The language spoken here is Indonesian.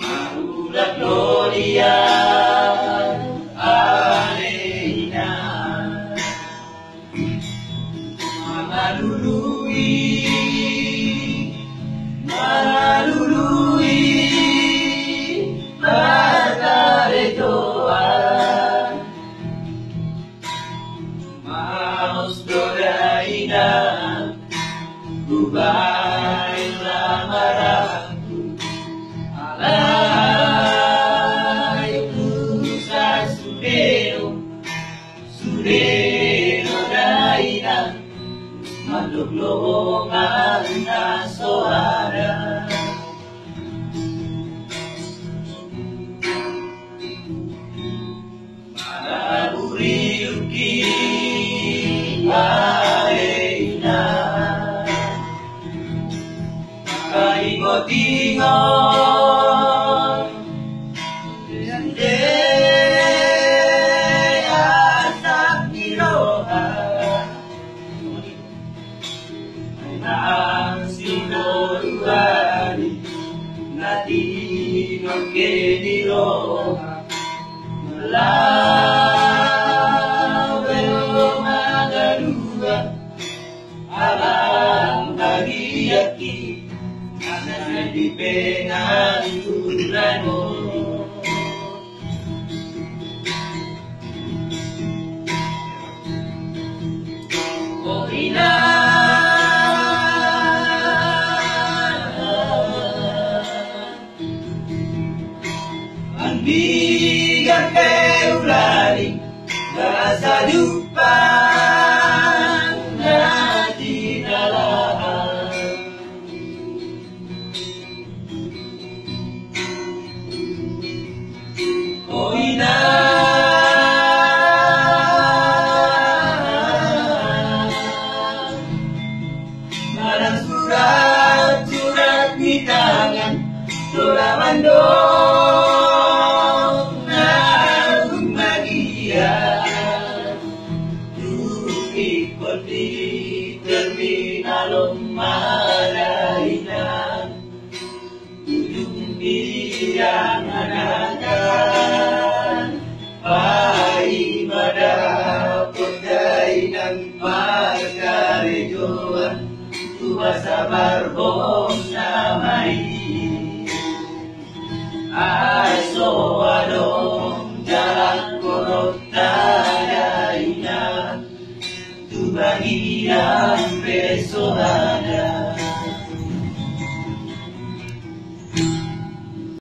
Maula Gloria Aleina Malului Matare doa Maus doraina Kubai lamaraku Alaiku sa Sudeno daina Maluglongan na soara Maraburiuki Aina Kaingot-ingot Asak niroha Ang sinoruari Latino que diroha Malaweo magarua Alang bagiyaki Nasa di penganturan mo O ina Bigar keulari Rasa lupa Nanti dalam Oh ina Marang surat-surat di tangan Doramando di terminal Malaina ujung yang anakan pai pada podai dan parkarejoan tua sabar bom namai aso adong jalan korota daina bagian